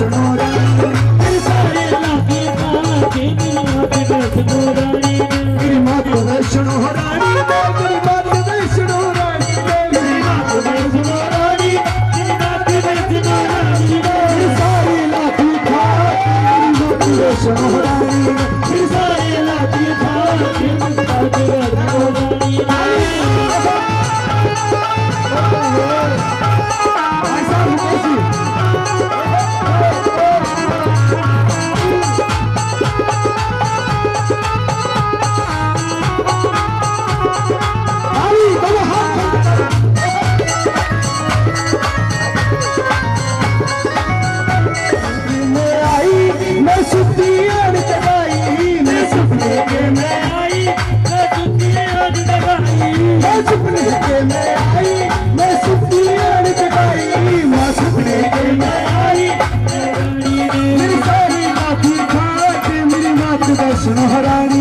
वैष्णो रानी सारे लागे खाके मेरी मात वैष्णो रानी मेरी मात वैष्णो रानी मेरी मात वैष्णो रानी मेरी मात वैष्णो रानी मेरी मात वैष्णो रानी सारे लाठी खाके मेरी मात वैष्णो रानी सारे लागे खाके मेरी मात वैष्णो रानी वैष्णो रानी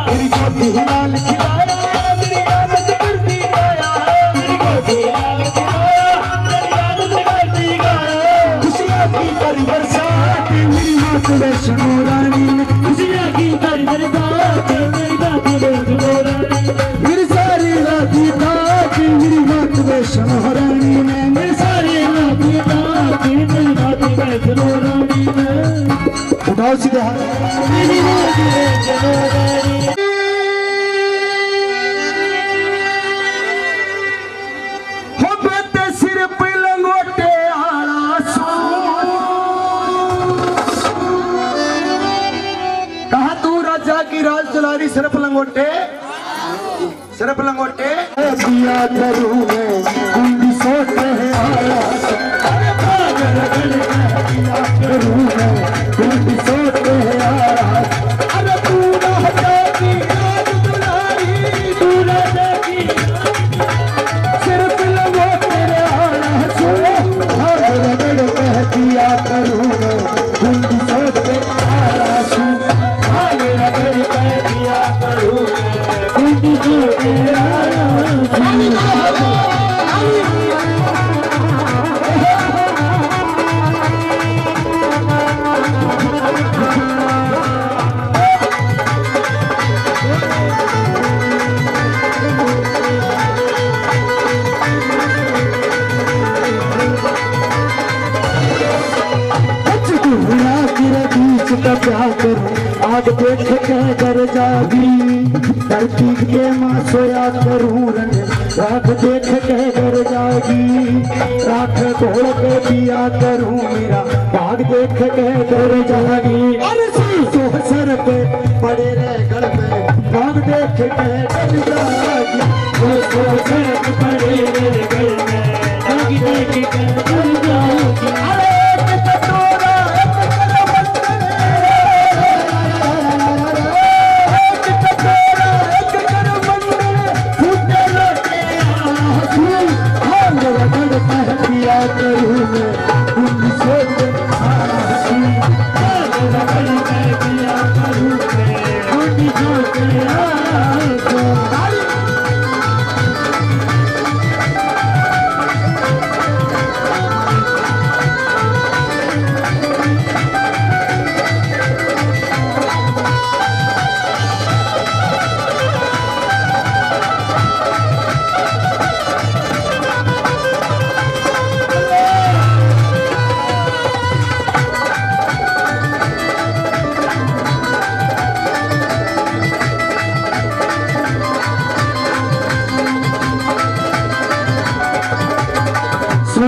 मेरी गोदी लाल खिलाया मेरी आदत कर दी गाया मेरी गोदी लाल खिलाया मेरी आदत कर दी गाया खुशियाँ की कर बरसात मेरी मात वैष्णो रानी खुशियाँ की कर बरसात मेरी मात वैष्णो रानी मेरी सारी राती ताक मेरी मात वैष्णो रानी मेरे सारे लागे खाके मेरी मात वैष्णो रानी उठाओ सीधे हाथ मेरी मात वैष्णो रानी हो बेटे सिर पे लंगोटे आला सो कहा तू राजा की राज चलारी सिर्फ लंगोटे दिया करूं मैं कुंडी सोते है आया अरे पागल दिया करूं मैं कुंडी सोते है आया अरे तू राजा की राज चलारी तू राजा की सिर्फ लंगोटे आला सो पागल दिया करूं मैं कुंडी सोते आया सो पागल दिया करूं कुंडी सोते आया क्या करूं आग देख के कर जागी धरती के मां सोया करूं रंग राख देख के कर जागी राख तोड़ के दिया करूं मेरा भाग देख के कर जागी अरे सो सर पे पड़े रहे गल में भाग देख के कर जागी सो सर पे पड़े रहे गल में भाग देख के कर जागी अरे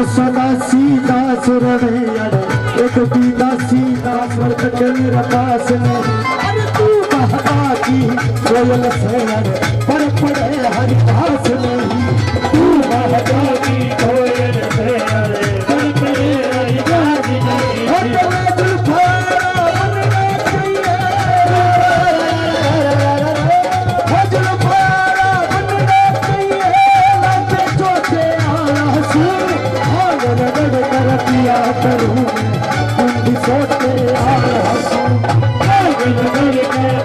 सदा सीधा सुरवे एक बीता सीधा स्वर्ग के मेरा पास में अरे तू कहता की कोयल से पर पड़े हर पास में तू कहता की कोयल से पर पड़े हर पास में करूं कुंडी सोते आया हूं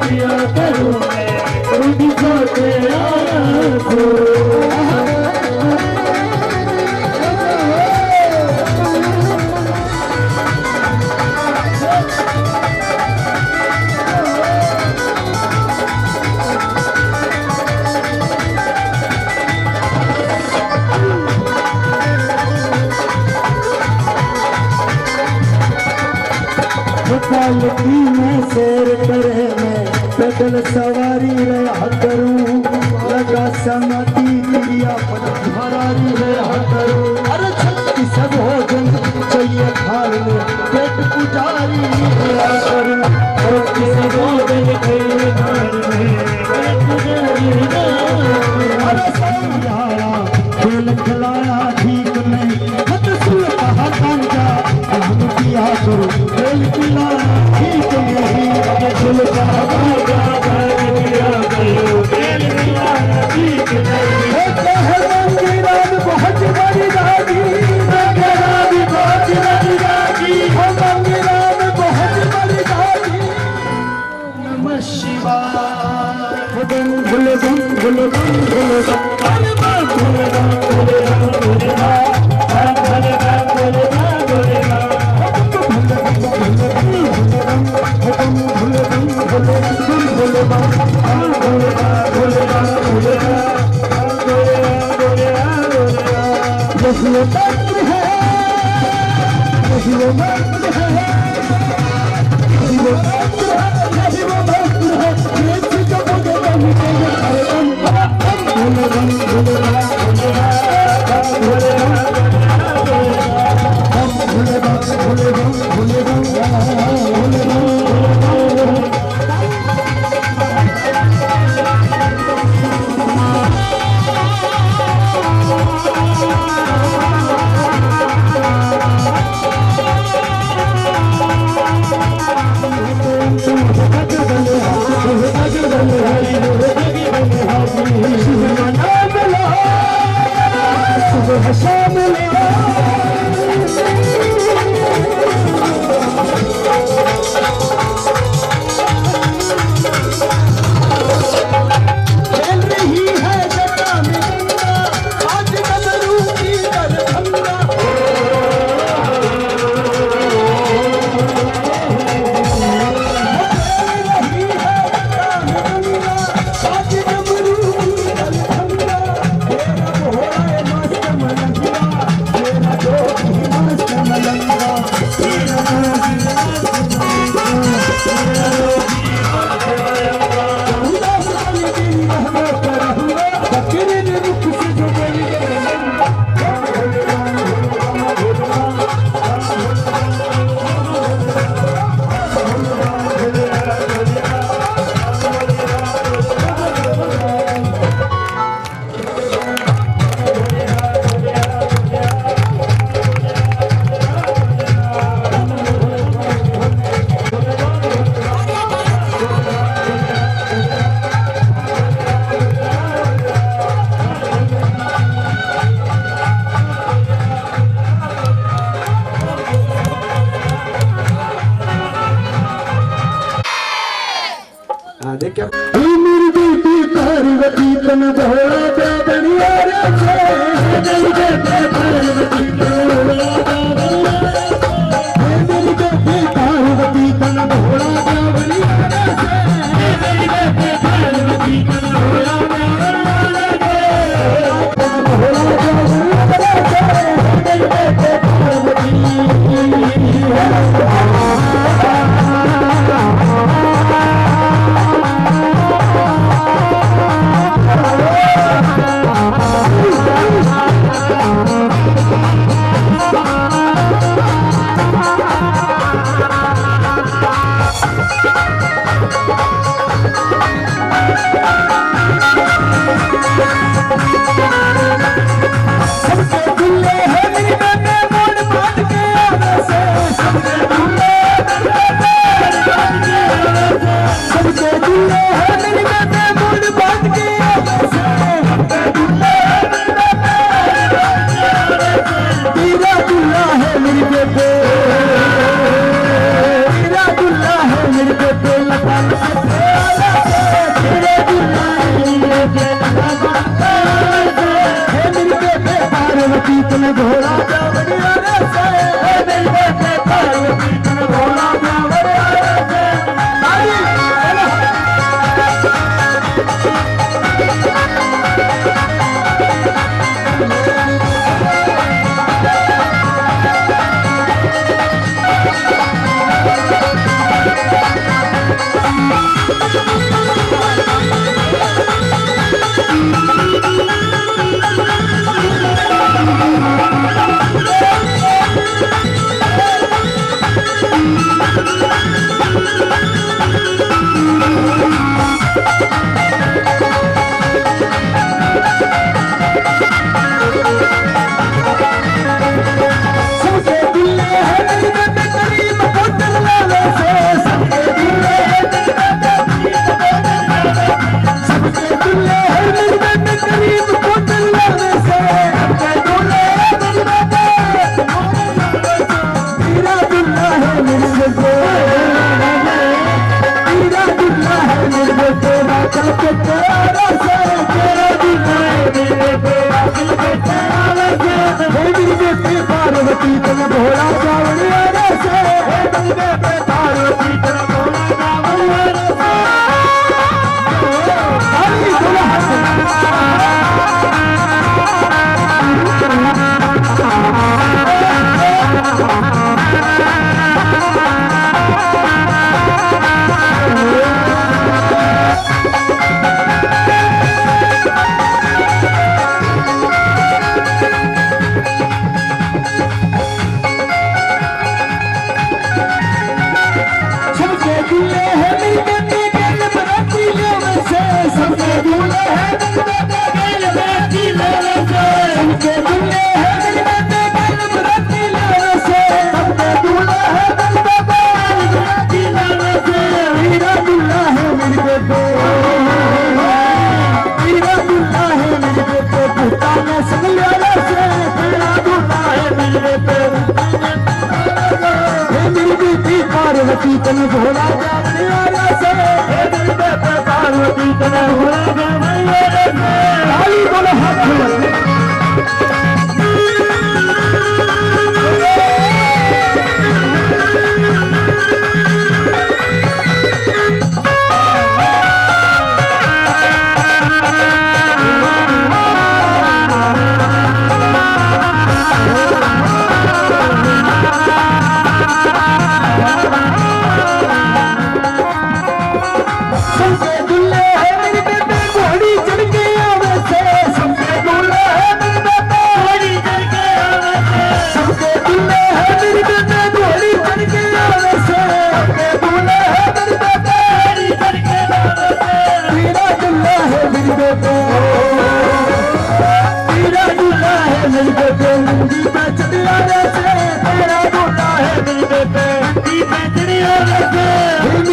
दिया करूं मैं कुंडी सोते पैदल सवारी रहा करूं लगा समाती दिया पद भरारी रहा करूं अरे छत्ती सब हो जन चाहिए खाने पेट पुजारी रहा करूं छत्ती सब हो जन चाहिए खाने पेट पुजारी अरे सैयारा खेल खिलाया ठीक नहीं मत सुन कहा कंजा हम किया करो खेल खिलाया ठीक नहीं सुन कहा किया करो खेल खिलाया ठीक नहीं बहुत बड़ी दादी बहुत बड़ी दादी बहुत बड़ी दादी नमः शिवाय भोले बम भोले बम भोले बम देखिए मेरी बेटी पार्वती तन भोला बाबनिया रे मेरी बेटी पार्वती तन भोला बाबनिया मेरी बेटी पार्वती तन भोला चल के तेरा से तेरा दूल्हा है मेरे पे चल के तेरा से हे मेरी बेटी पार्वती तुम भोला सावरिया से हे मेरी बेटी पार्वती तुम भोला सावरिया से हरी पार्वती तन भोला जावड़िया से हे मेरी बेटी पार्वती तन भोला जावड़िया से ताली बोलो हाथ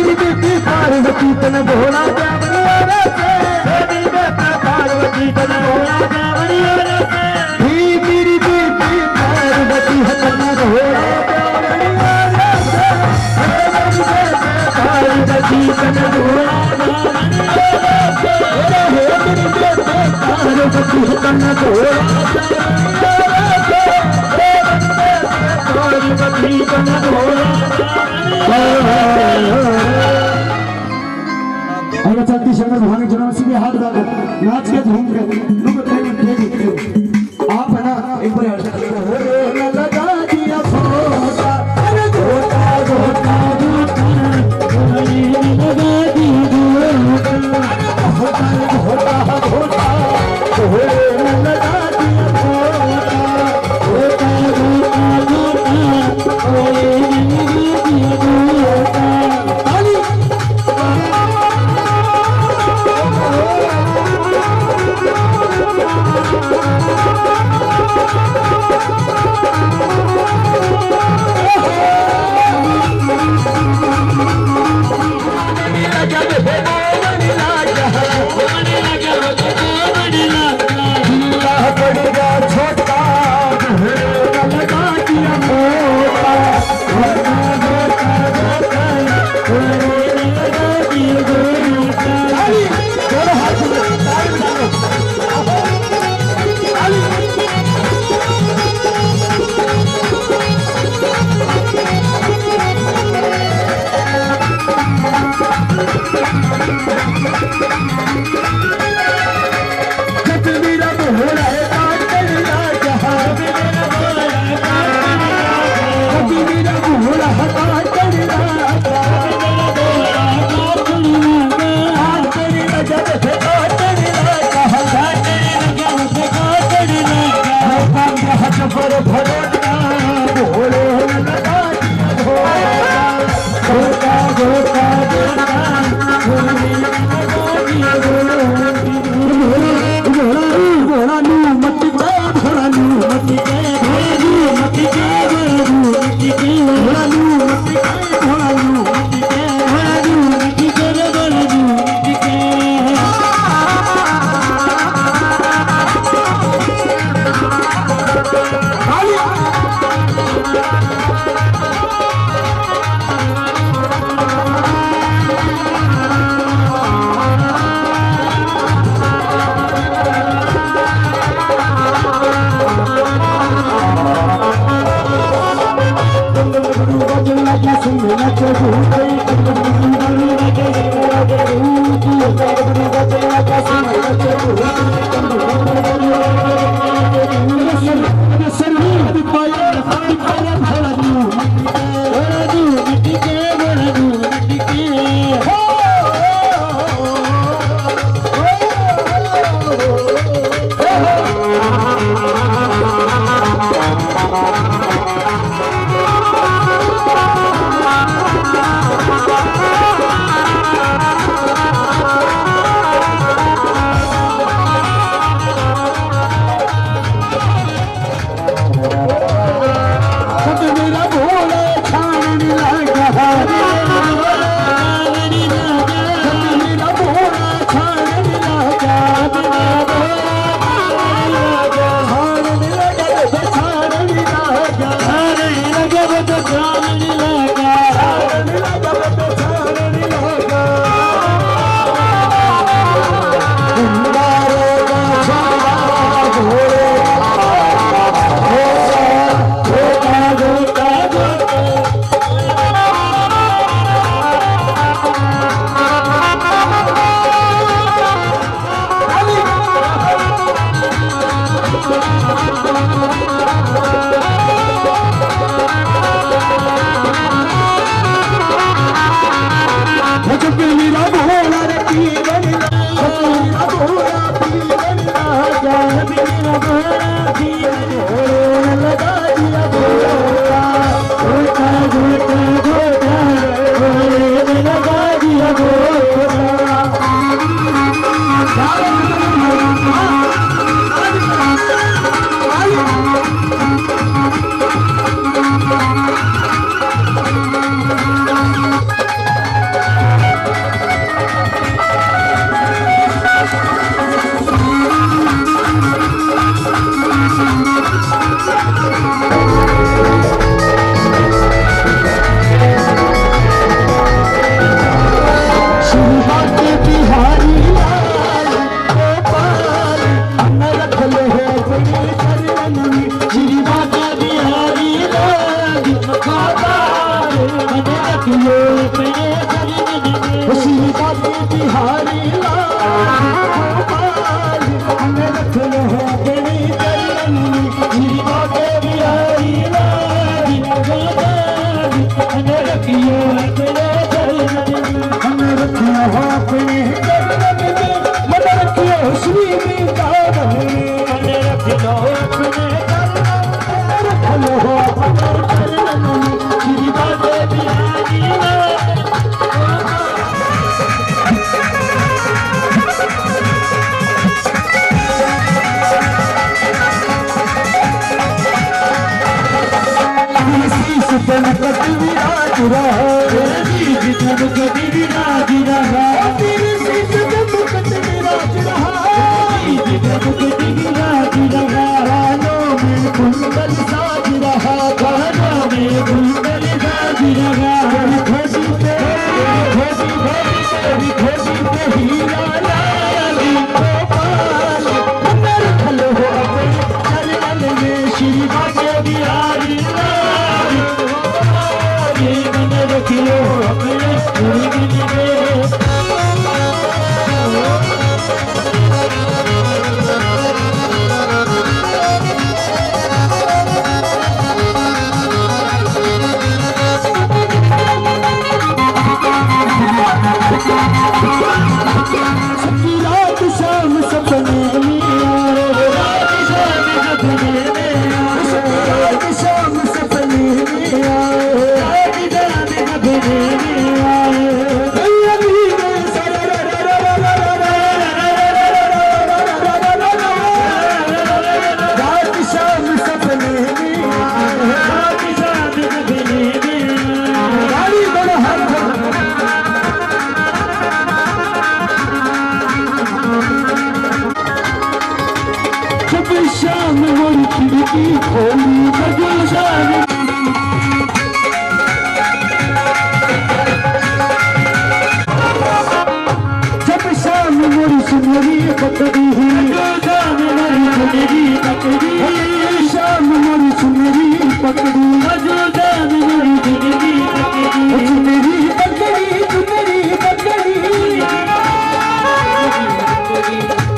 पार्वती तन भोला जावड़िया से मेरी बेटी पार्वती तन भोला जावड़िया से ही मेरी बेटी पार्वती तन भोला जावड़िया से पार्वती तन भोला जावड़िया से हे मेरी बेटी पार्वती तन भोला पार्वती तन भोला और चलती शंकर भगवान के नाम से हाथ डाल नाच के झूम के लोग प्रेम आप है ना एक बार हो लगा दिया फोटा अरे झोटा झोटा झोटा लगा दिया झोटा झोटा झोटा हो लगा दिया फोटा झोटा झोटा झोटा ताली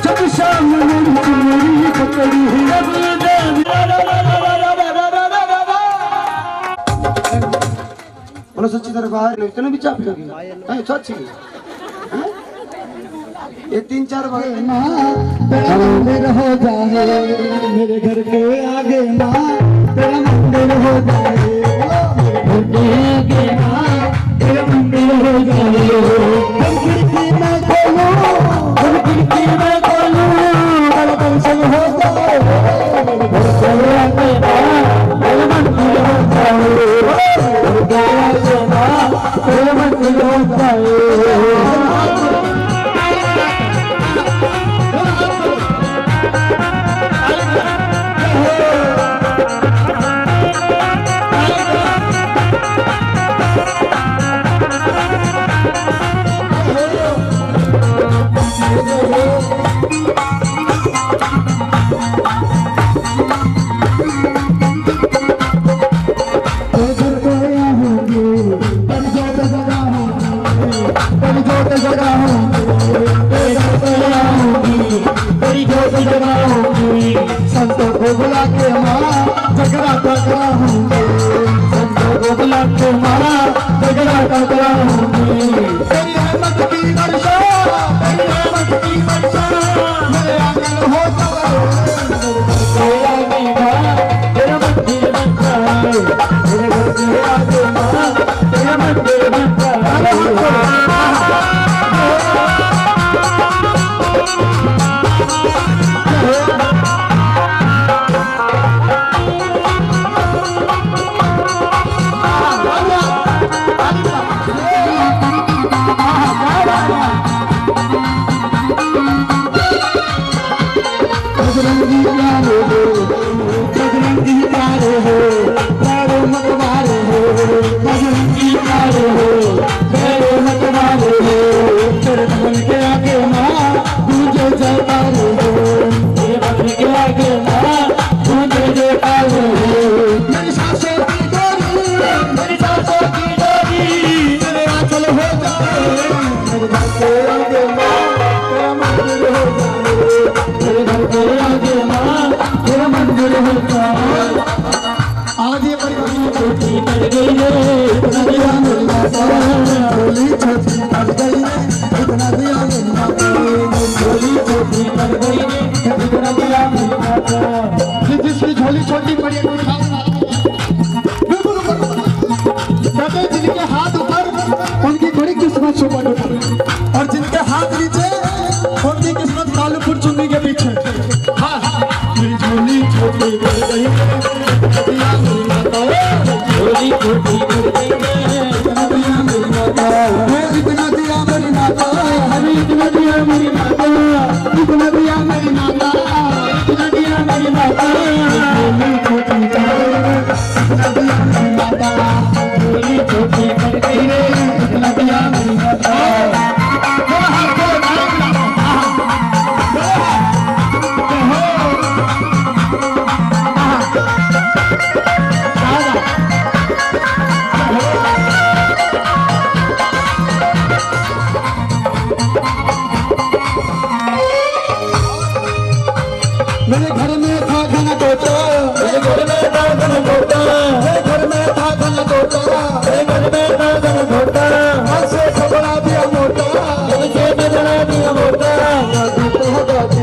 जब दरबार में इतने भी चाप लगी है सच्ची हैं? ये 3-4 बार तेरा मंदिर हो जाए मेरे घर के आगे माँ तेरा मंदिर हो जाए मेरे घर के आगे माँ तेरा मंदिर हो जाए हम खिड़की में खोलो हम खिड़की में खोलो मेरा दर्शन हो जाए मेरे घर के आगे माँ तेरा मंदिर हो जाए मेरे घर के आगे माँ तेरा मंदिर हो जाए संतों को बुला के माँ झगड़ा होंगे संतों को बुला के माँ झगड़ा होंगे तेरी रहमत की वर्षा तेरी रहमत की वर्षा मेरे आंगन हो तेरा मंदिर बन जाए मेरे घर के आगे माँ तेरा मंदिर बन जाए बजरंगी प्यारे हो प्यारे मत मारे हो बजरंगी प्यारे हो प्यारे मत मारे हो तेरे भगवान के आगे माँ तुझे जयकारे हो तेरे भगवान के आगे माँ तुझे जयकारे हो मेरी सांसों की डोरी तेरे आंचल हो जाए मेरे घर के आगे माँ तेरा मंदिर हो जाए मेरे घर के आगे माँ तेरा मंदिर हो जाए आज ये छोटी पड़ गई रे इतना दिया मेरी माता बोली छोटी पड़ गई रे इतना दिया मेरी माता बोली छोटी पड़ गई रे इतना दिया मेरी माता जिसकी झोली छोटी पड़ी है कहते जिनके हाथ ऊपर उनकी बड़ी किस्मत सुपर ऊपर और जिनके हाथ नीचे उनकी किस्मत कालूपुर चुन्नी के पीछे हाँ मेरी झोली छोटी पड़ गई दिया मेरी माता झोली छोटी पड़ गई इतना दिया मेरी माता इतना दिया मेरी माता हमें इतना दिया मेरी माता इतना दिया मेरी माता इतना दिया मेरी माता झोली छोटी पड़ गई इतना दिया मेरी माता झोली छोटी पड़ गई इतना दिया मेरी माता मेरे घर में था घना तोता मेरे घर में था घना तोता मेरे घर में था घना तोता मेरे घर में था घना तोता हाथ से पकड़ा दिया मोटा मुझे बना दिया मोटा दादी तो दादी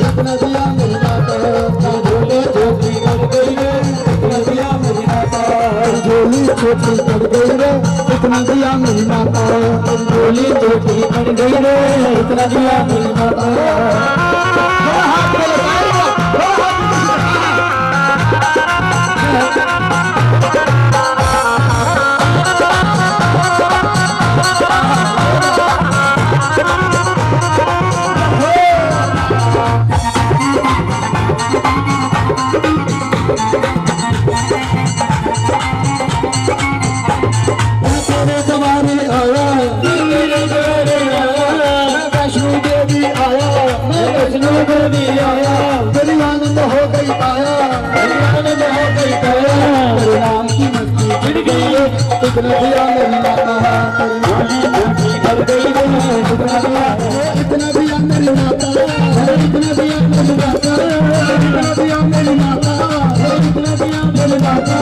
इतना दिया मेरी माता झोली छोटी पड़ गई रे इतना दिया मेरी माता झोली छोटी पड़ गई रे इतना दिया मेरी माता झोली छोटी पड़ गई रे इतना दिया मेरी माता तेरी आनंद हो गई पाया आनंद हो गई पाया तेरे नाम की मस्ती छिड़ गई इतना दिया मेरी माता कर गई इतना दिया मेरी माता इतना दिया मेरी माता इतना दिया मेरी माता इतना दिया मेरी माता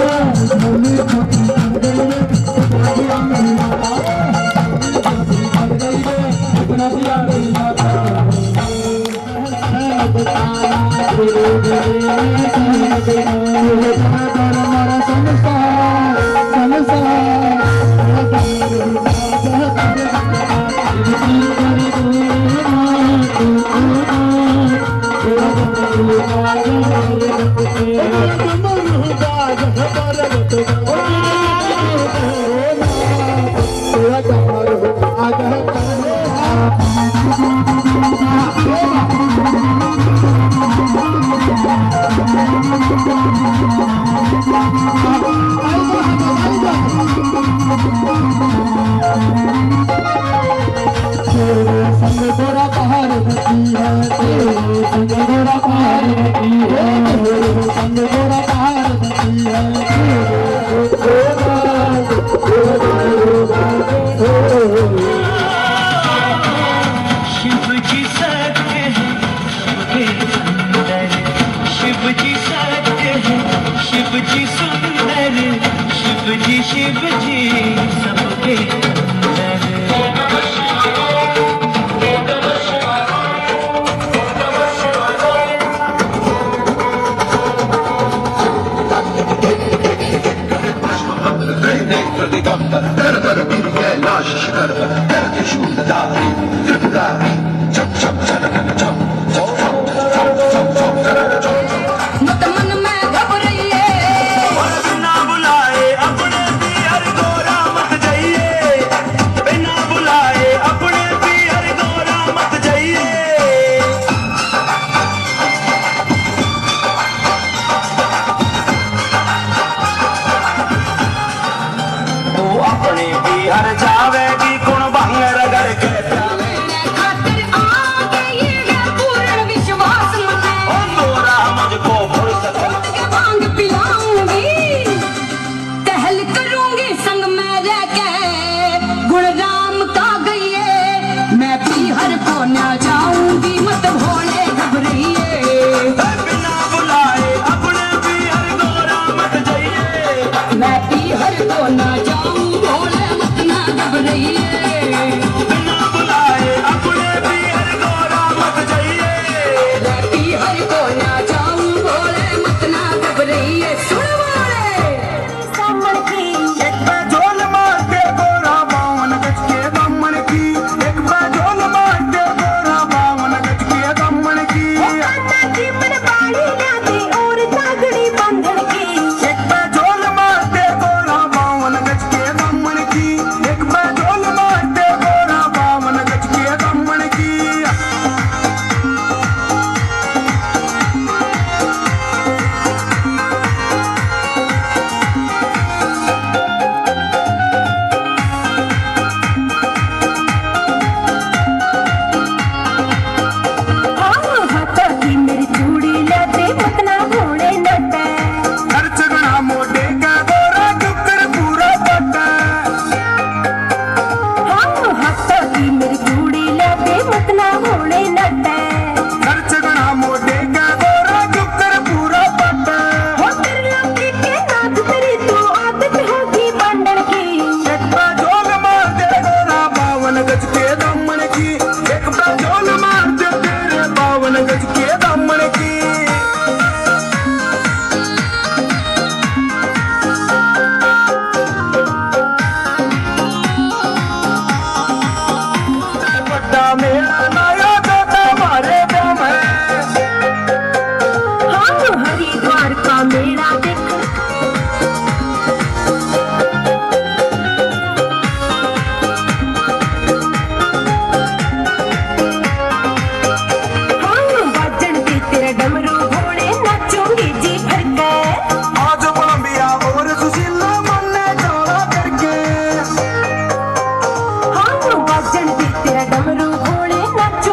तेरा डमरू घोड़े नाचो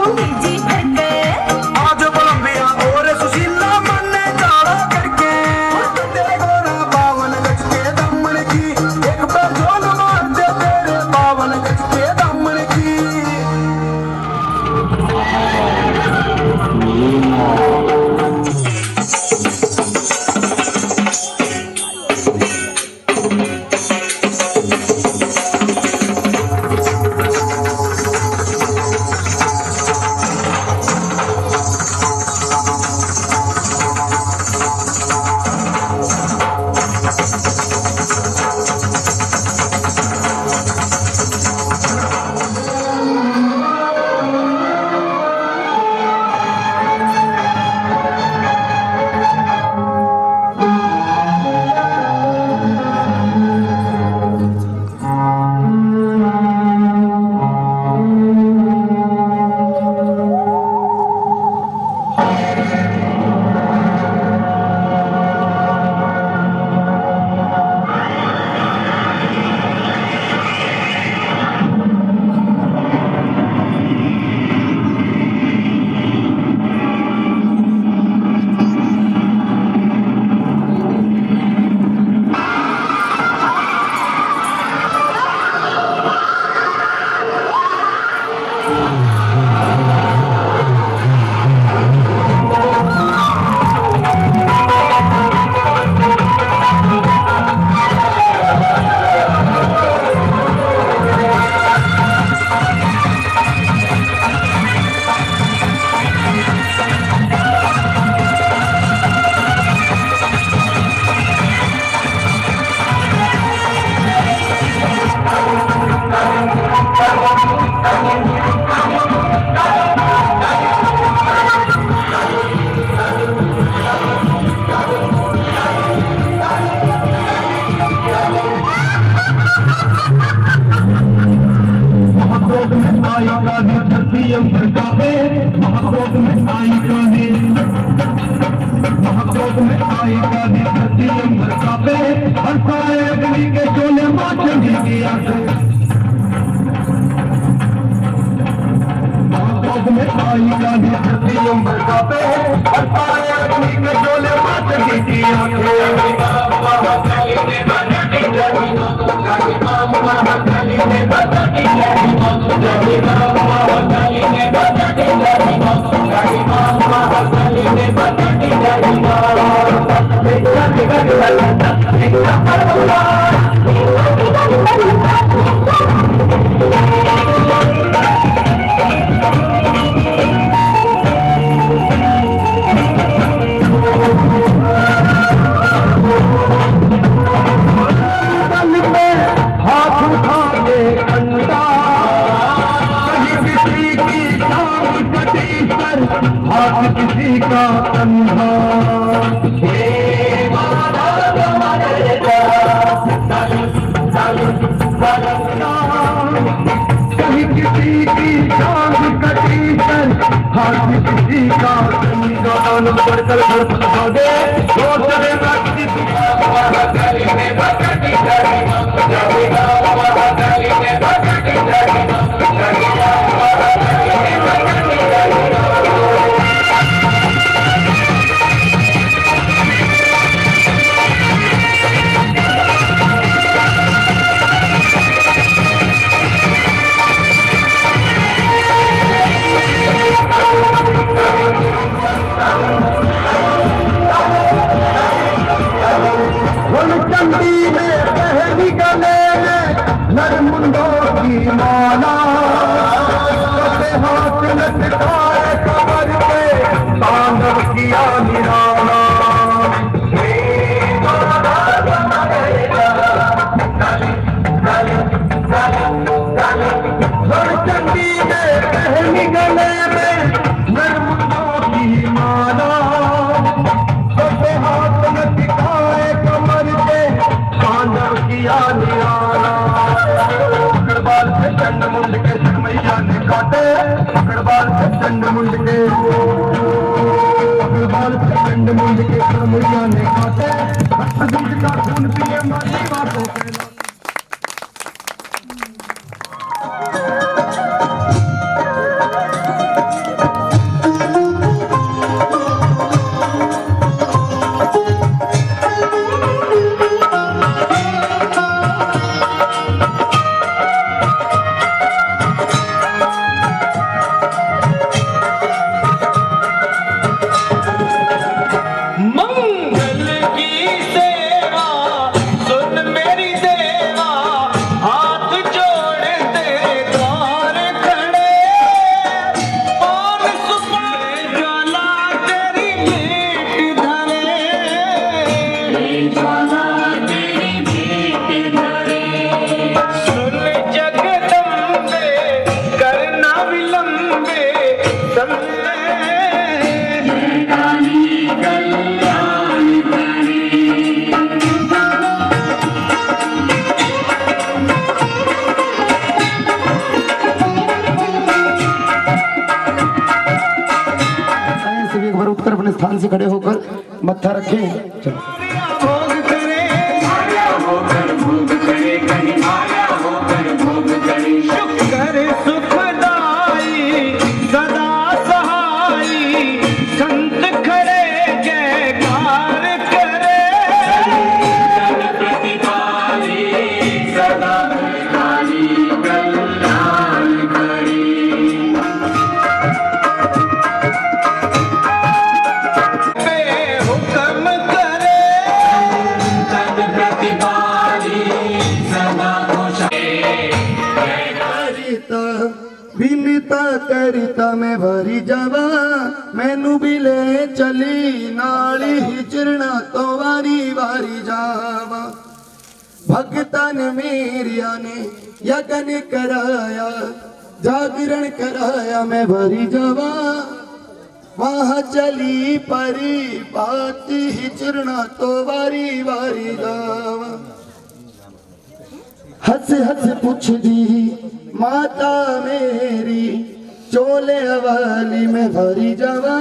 महाक्रोध में आई काहे धरती अंबर काबे, महाक्रोध में आई काहे, महाक्रोध में आई काहे धरती अंबर काबे, हर सारे अग्नि के शोले मां चंडी की आंखें। महाक्रोध में आई काहे धरती अंबर काबे, हर सारे अग्नि के शोले मां चंडी की आंखें। हाथ उठा के अंडा, कहीं किसी की टांग कटी पर हाथ किसी का कंधा। कहीं किसी की टांग कटी पर हाथ किसी का कंधा। नंबर कर घर पर भागे तो चले चंडी में पहली गले में नरमुंडों की माला, हाथ लटकाए कमर पे तांडव किया निराला। चंडी में पहली गले में नरमुंडों की माला, हाथ लटकाए कमर पे तांडव किया निराला। अग्रवाल से चंड मुंड के मैया ने काटे, अग्रवाल से चंड मुंड के, अग्रवाल से चंड मुंड के मैया ने काटे, दूध का खून पिए माली बातों के। अपने स्थान से खड़े होकर मत्था रखें। चलो विनता करिता मैं भरी जावा, मैनू भी ले चली नाली हिचरना तो वारी वारी जावा। भगता ने मेरिया ने यज्ञ कराया, जागरण कराया मैं भरी जवा, वहाँ चली परी बात ही चरना तो वारी वारी जावा। हंस हंस पूछ दी माता मेरी, चोले वाली में भरी जवा,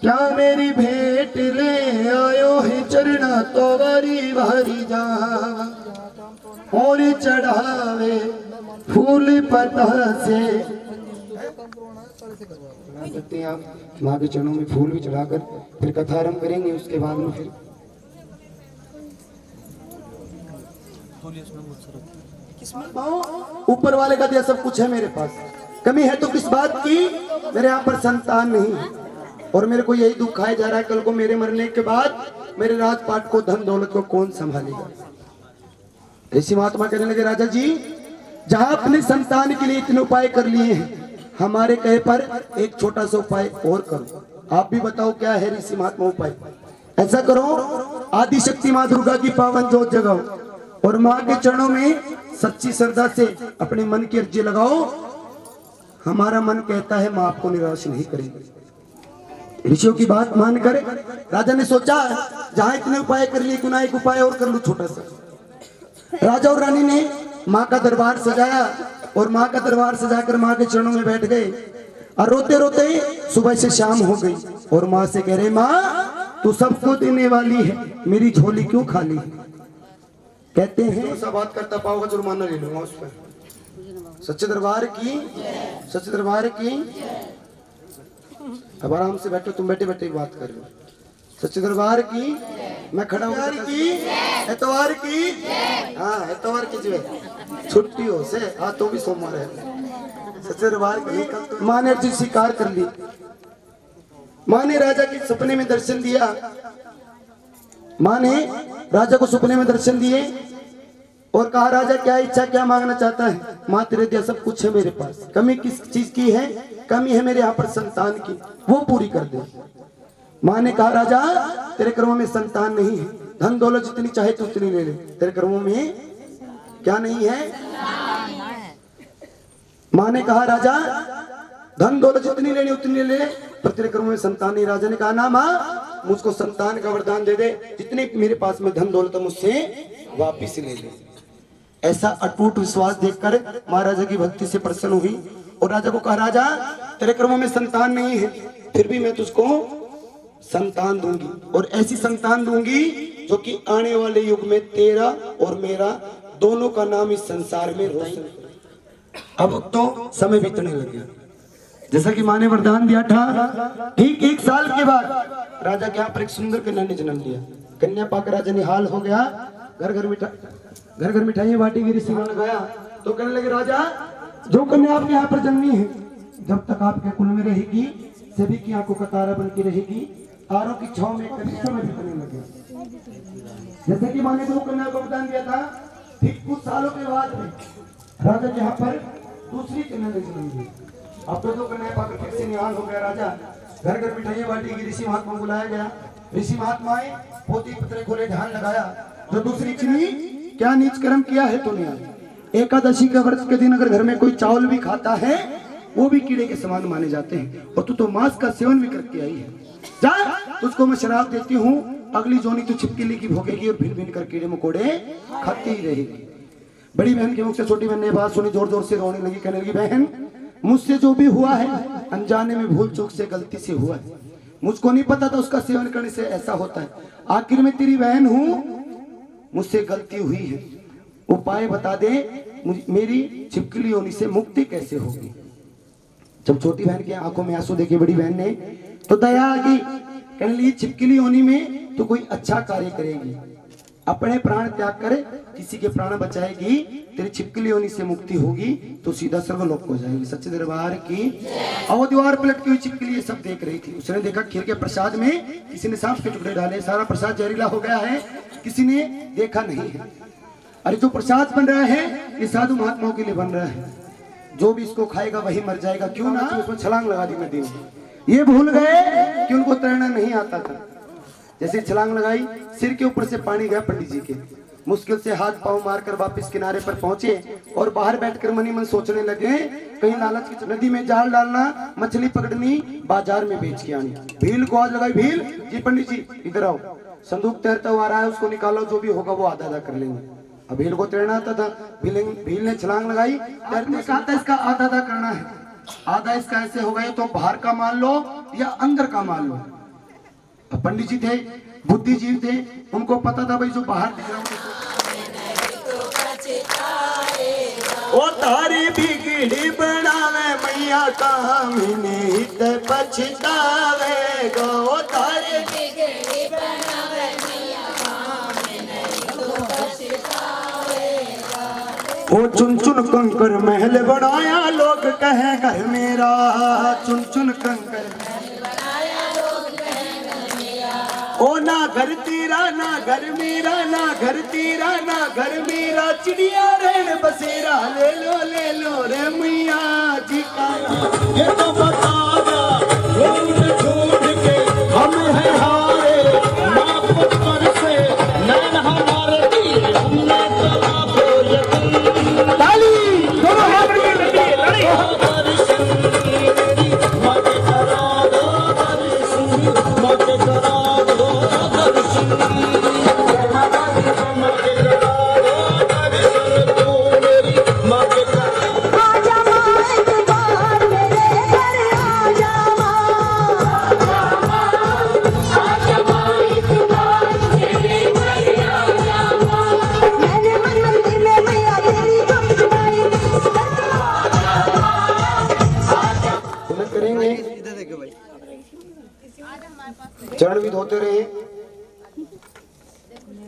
क्या मेरी भेंट ले आयो है चरना तो वारी वारी जावा। और चढ़ावे फूल पता से सकते हैं आप माँ के चरणों में फूल भी चढ़ाकर फिर कथा आरंभ करेंगे। उसके बाद में फिर ऊपर वाले का दिया सब कुछ है मेरे पास, कमी है तो किस बात की, मेरे यहाँ पर संतान नहीं है और मेरे को यही दुख खाया जा रहा है। कल को मेरे मरने के बाद मेरे राजपाट को धन दौलत को कौन संभालेगा। ऋषि महात्मा कहने लगे राजा जी, जहाँ अपने संतान के लिए इतने उपाय कर लिए हैं, हमारे कहे पर एक छोटा सा उपाय और करो। आप भी बताओ क्या है ऋषि महात्मा उपाय। ऐसा करो, आदि शक्ति माँ दुर्गा की पावन जोत जगाओ और माँ के चरणों में सच्ची श्रद्धा से अपने मन की अर्जी लगाओ। हमारा मन कहता है माँ आपको निराश नहीं करेगी। ऋषियों की बात मानकर राजा ने सोचा, जहां इतने उपाय कर लिए क्यों ना एक उपाय और कर लूं छोटा सा। राजा और रानी ने माँ का दरबार सजाया और माँ का दरबार सजाकर माँ के चरणों में बैठ गए और रोते रोते सुबह से शाम हो गई और माँ से कह रहे, माँ तू सबको देने वाली है, मेरी झोली क्यों खाली है। कहते हैं सब बात करता पाओगे जुर्माना ले लूंगा उस पर। सच्चे दरबार की, सच्चे दरबार की। अब आराम से बैठो, तुम बैठे बैठे बात कर लो। सच्चे दरबार की। मैं खड़ा हूँ की, एतवार की, हाँ एतवार की जो छुट्टी हो से आज तो भी सोमवार है। सच्चे दरबार की। माँ ने अर्जी स्वीकार कर ली। माँ ने राजा के सपने में दर्शन दिया। माँ ने राजा को सपने में दर्शन दिए और कहा, राजा क्या इच्छा क्या मांगना चाहता है। माँ तेरे दिया सब कुछ है मेरे पास, कमी किस चीज की है, कमी है मेरे यहाँ पर संतान की, वो पूरी कर दे। माँ ने कहा, राजा तेरे कर्मों में संतान नहीं है, धन दौलत जितनी चाहे तो उतनी ले ले, तेरे कर्मों में क्या नहीं है। माँ ने कहा, राजा धन दौलत जितनी लेनी उतनी ले, पर तेरे कर्मों में संतान नहीं। राजा ने कहा, ना माँ मुझको संतान का वरदान दे दे, जितने मेरे पास में धन दौलत मुझसे वापिस ले ले। ऐसा अटूट विश्वास देखकर महाराजा की भक्ति से प्रसन्न हुई और राजा को कहा, राजा तेरे कर्मों में संतान नहीं है, फिर भी मैं तुझको संतान दूंगी और ऐसी संतान दूंगी जो कि आने वाले युग में तेरा और मेरा दोनों का नाम इस संसार में रोशन। अब तो समय बीतने लग गया, जैसा कि माँ ने वरदान दिया था। ठीक 1 साल के बाद राजा के यहाँ पर एक सुंदर कन्या ने जन्म लिया। कन्या पाकर राजा निहाल हो गया। घर घर मिठाइयां बांटी, गिरी सिंह लगाया तो कहने लगे, राजा जो कन्या आपके यहाँ पर जन्मी है, जब तक आपके कुल में रहेगी सभी की आंखों का तारा बन के रहेगी। तारों की छांव में कन्या में बिकने लगे। जैसे कि माँ ने 2 कन्या को वरदान दिया था, ठीक कुछ सालों के बाद में राजा के यहाँ पर दूसरी कन्या ने जन्म ली। अब तो 2 कन्या पाकर फिर से निहाल हो गया राजा। घर घर मिठाइयां बांटी गई, ऋषि महात्मा बुलाया गया। ऋषि महात्माएं पोती पत्रे खोले, ध्यान लगाया, जो दूसरी चुनी क्या नीच कर्म किया है तूने। एकादशी के व्रत के दिन अगर घर में कोई चावल भी खाता है वो भी कीड़े के समान माने जाते हैं, और तू तो मांस का सेवन भी करके आई है। जा, तुझको मैं शराब देती हूँ, अगली जोनी तू छिपकली की भोगेगी और भिन भिन कर कीड़े मकोड़े खाती ही रहेगी। बड़ी बहन के मुख से छोटी बहन ने बात सुनी, जोर जोर से रोने लगी। कहने लगी, बहन मुझसे जो भी हुआ है अनजाने में भूल चूक से गलती से हुआ है, मुझको नहीं पता था उसका सेवन करने से ऐसा होता है। आखिर में तेरी बहन हूँ, मुझसे गलती हुई है, उपाय बता दे, मेरी छिपकली होने से मुक्ति कैसे होगी। जब छोटी बहन की आंखों में आंसू देखे बड़ी बहन ने तो दया आ गई। कहने लगी, छिपकली होने में तो कोई अच्छा कार्य करेगी, अपने प्राण त्याग कर किसी के प्राण बचाएगी, तेरी छिपकली होने से मुक्ति होगी तो सीधा स्वर्गलोक हो जाएगी। सच्चे दरबार की। और दीवार पलटती हुई छिपकली ये सब देख रही थी। उसने देखा खीर के प्रसाद में किसी ने सांप के टुकड़े डाले, सारा प्रसाद जहरीला हो गया है, किसी ने देखा नहीं है। अरे जो प्रसाद बन रहा है ये साधु महात्माओं के लिए बन रहा है, जो भी इसको खाएगा वही मर जाएगा, क्यों ना उसमें छलांग लगा दी नदी में। ये भूल गए कि उनको तैरना नहीं आता था। जैसे छलांग लगाई, सिर के ऊपर से पानी गया पंडित जी के, मुश्किल से हाथ पांव मारकर वापस किनारे पर पहुंचे और बाहर बैठकर मनी मन सोचने लगे कहीं लालच की नदी में जाल डालना, मछली पकड़नी, बाजार में बेच के आनी। भील को आज लगाई, भील जी पंडित जी इधर आओ, संदूक तैरता हुआ आ रहा है, उसको निकालो, जो भी होगा वो आधा आधा कर लेंगे। अब भील को तैरना आता था, भील ने छलांग लगाई, तैरने कहा था इसका आधा आधा करना है। आधा इसका ऐसे हो गया तो बाहर का मान लो या अंदर का मान लो। अब पंडित जी थे, बुद्धिजीवी थे, उनको पता था भाई जो बाहर दिख रहा है ओ तारी बिगड़ी बनावे मैया काम निहित पछतावेगा। ओ तारी बिगड़ी बनावे मैया काम निहित पछतावेगा। ओ चुन चुन कंकर महल बनाया लोग कहे घर मेरा, चुन चुन कंकर ओ ना घर तेरा ना घर मेरा, ना घर तेरा ना घर मेरा, चिड़िया रेण बसेरा ले लो रे मैया जी का। ये तो बता छोड़ के हम है हारे, ना पुत्र से नैन हमारे हमने तो यकीन। ताली दोनों हाथ में लड़ी दर्शन मेरी मत करा दो, दर्शन मत करा दो, चरण भी धोते रहे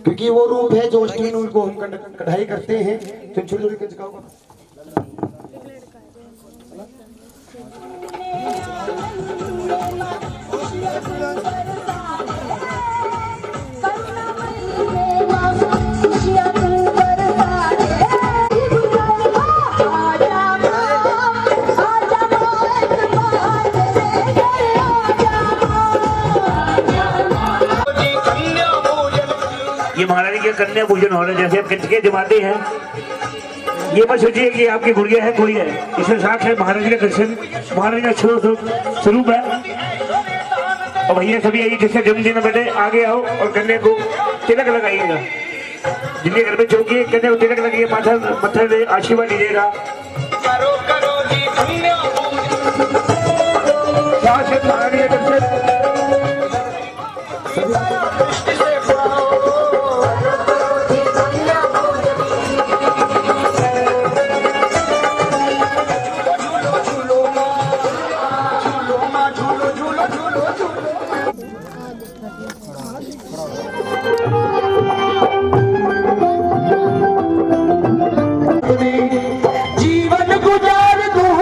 क्योंकि वो रूप है जो अष्टमी को हम कढ़ाई करते हैं। तो छोटी छोटी कंजकाओं का ये महारानी के कन्या पूजन हो रहा है। जैसे आप कंजके जमाते हैं, ये मत सोचिए कि आपकी गुड़िया है कोई है, इसमें साक्षात महारानी का दर्शन, महारानी का स्वरूप है। और भैया सभी आइए, जिससे जन्मदिन बैठे आगे आओ और कन्या को तिलक लगाइएगा। जिनके घर में चौकी है कन्या को तिलक लगाइए, मत्था आशीर्वाद दीजिएगा। साक्षात महारानी का दर्शन जीवन गुजार दूं।